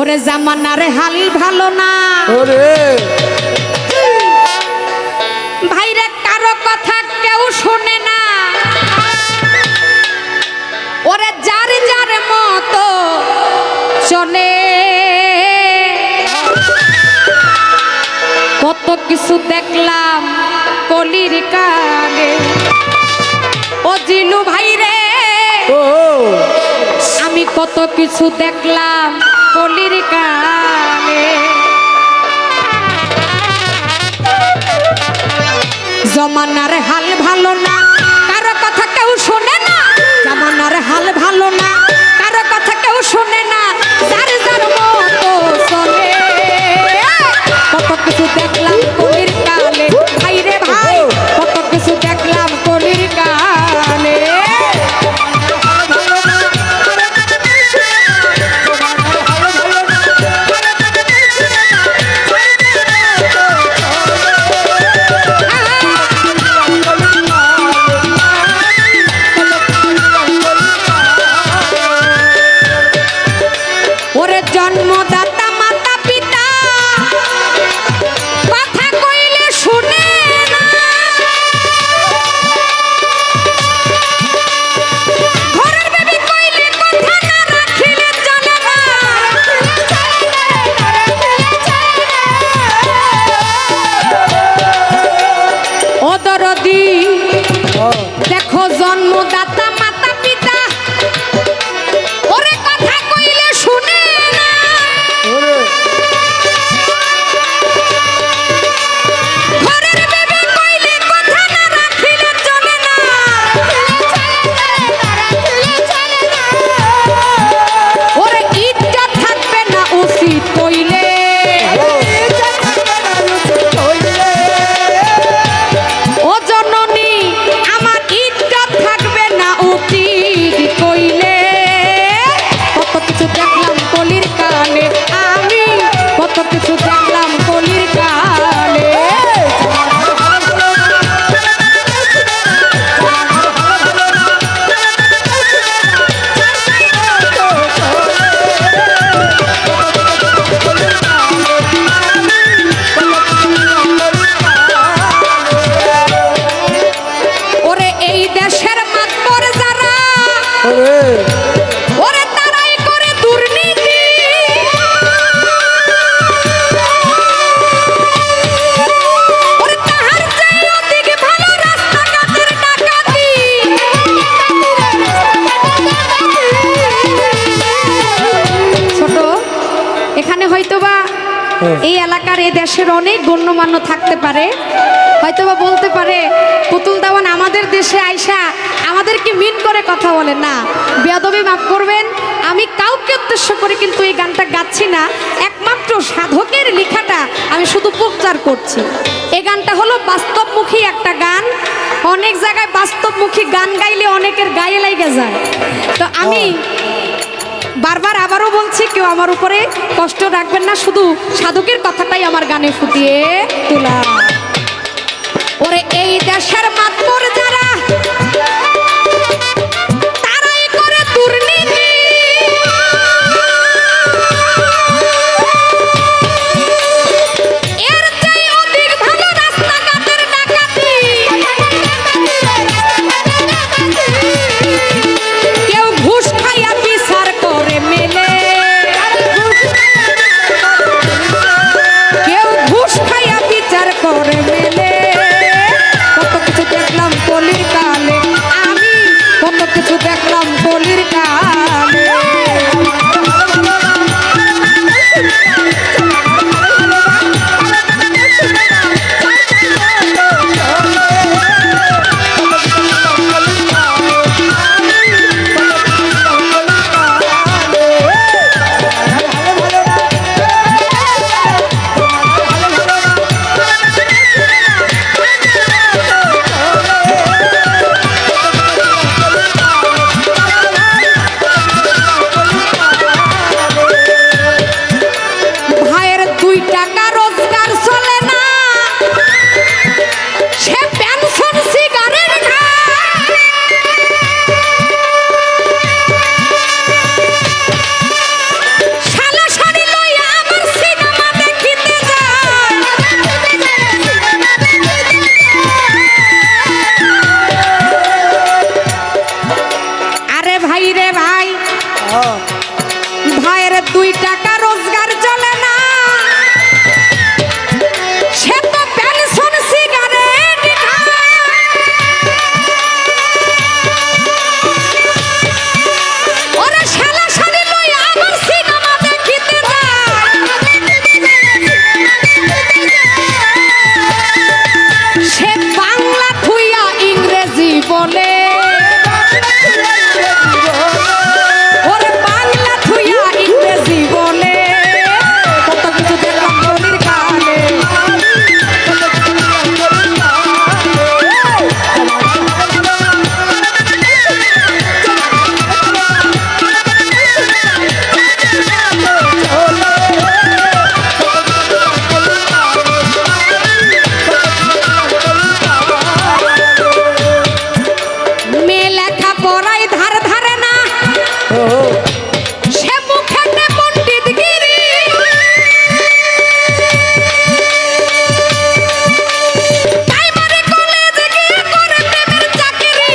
ওরে জামানার হাল ভালো না ওরে ভাইরে, কারো কথা কেউ শোনে না। ওরে যার যার মতো চলে, কত কিছু দেখলাম কলির কালে। ও জিলু ভাইরে, ও আমি কত কিছু দেখলাম কলির কালে। জমানার হাল ভালো না, কারো কথা কেউ শোনে না। জমানার হাল ভালো না, কারো কথা কেউ শোনে না। যার যার মতো চলে, কত কিছু দেখলাম কলির কালে। ভাই রে ভাই, কত কিছু দেখলাম কলির কালে। ওরে জন্মদাতা মাতা পিতা কথা কইলে শুনে না। ঘরের বেবি কইলে কথা না রাখিলে চলে না। ও দরদি, দেখো জন্মদাতা মাতা পিতা ওরে কথা কইলে শুনে না। ওরে ঘরের বেবি কইলে কথা না রাখিলে চলে না। ওরে ইজ্জত থাকবে না উচিত কইলে। ও জননী, আমার ইজ্জত থাকবে না উচিত কইলে। কত কিছু দেখলাম কলির কালে, আমি কত কিছু দেখলাম কলির কালে। ওরে এই দেশের মাতবর যারা, ওরে ওরে তারাই করে দুর্নীতি। ওরে তাহার চেয়ে অধিক ভালো রাস্তাঘাটের ডাকাতি। ছোট, এখানে হয়তোবা এই এলাকার এই দেশের অনেক গণ্যমান্য থাকতে পারে, হয়তোবা বলতে পারে পুতুল দেওয়ান আমাদের দেশে আইসা আমাদেরকে মিন করে কথা বলে না। বেয়াদবি মাফ করবেন, আমি কাউকে উদ্দেশ্য করে কিন্তু এই গানটা গাচ্ছি না। একমাত্র সাধকের লেখাটা আমি শুধু প্রচার করছি। এই গানটা হলো বাস্তবমুখী একটা গান। অনেক জায়গায় বাস্তবমুখী গান গাইলে অনেকের গায়ে লাগে যায়। তো আমি বারবার আবারও বলছি, কেউ আমার উপরে কষ্ট রাখবেন না, শুধু সাধকের কথাটাই আমার গানে ফুটিয়ে তোলা। ওরে এই দেশের মাতবর যারা, তারাই করে দুর্নীতি। এর চেয়ে অধিক ভালো রাস্তাঘাটের ডাকাতি। কেউ ঘুষ খাইয়া বিচার করে মেলে, কেউ ঘুষ খাইয়া বিচার করে মেলে। কত কিছু দেখলাম কলির 2 টাকা রোজগার চলে না, সে তো পেনশন সিগারেট খায়। ওরে শালা শাড়ি লইয়া আবার সিনেমা দেখিতে যায়, সে বাংলা থুইয়া ইংরেজি বলে। ওরে বাংলা থুইয়া ইংরেজি বলে, কত কিছু দেখলাম গলির কালে। মেয়ে লেখা পড়ায় ধার ধারে না, সে মুখেতে পণ্ডিত গিরি। প্রাইমারি কলেজে গিয়ে করে প্রেমের চাকরি।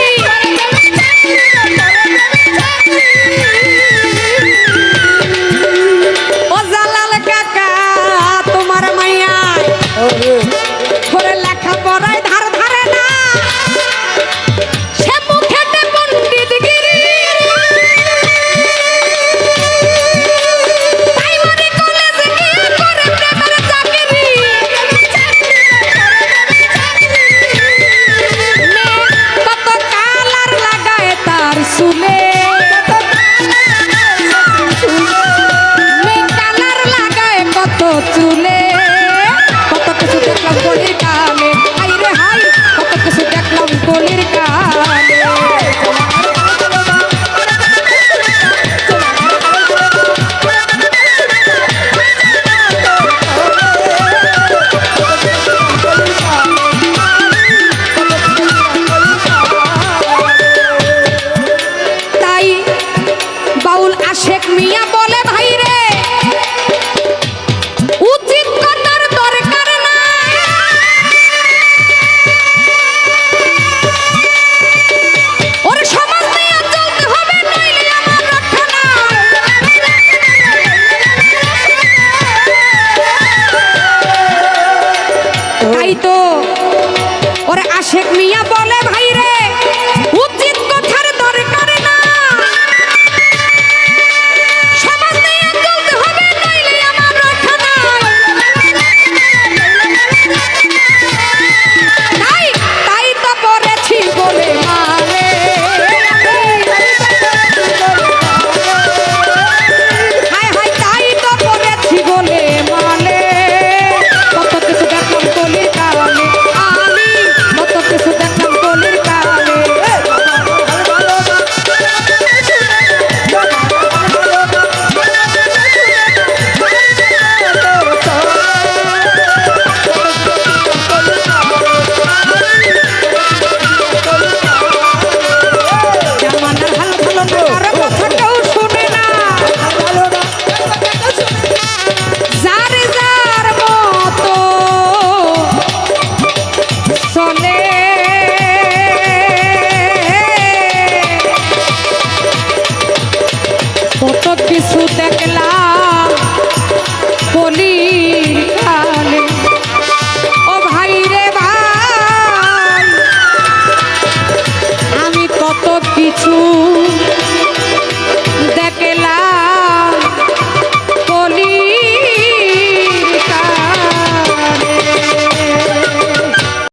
ও জালাল কাকা তোমার মাইয়া ওরে করে লেখা পড়ায় ধার ধারে না, সে মুখেতে পণ্ডিত গিরি। প্রাইমারি কলেজে গিয়ে করে প্রেমের চাকরি। মেয়ে কত কালার লাগায় তার চুলে, মেয়ে কালার লাগায় কত চুলে, কত কিছু দেখলাম গলির কালে। হাই রে হাই, কত কিছু দেখলাম গলির কালে। তাই বাউল আশেক মিয়া বলে ভাই রে, উচিত কথার দরকার নাই। ওরে সমাজ নিয়ে চলতে হবে, নইলে আমার রক্ষা নাই। তাই তো ওরে আশেক মিয়া বলে ভাই রে, উচিত কথার দরকার না, সমাজ নিয়ে চলতে হবে, নইলে আমার রক্ষা নাই। তাই তাই তো পড়েছি বলে মানে, হায় হায় তাই তো পড়েছি বলে মানে, কত কিছু দেখলাম গলির কালে। আমি কত কিছু দেখলাম গলির কালে। জামানার হাল ভালো না, কারো কথা কেউ শুনে না, যার যার মতো চলে। কত কিছু দেখলাম গলির কালে। ও ভাই রে ভাই, আমি কত কিছু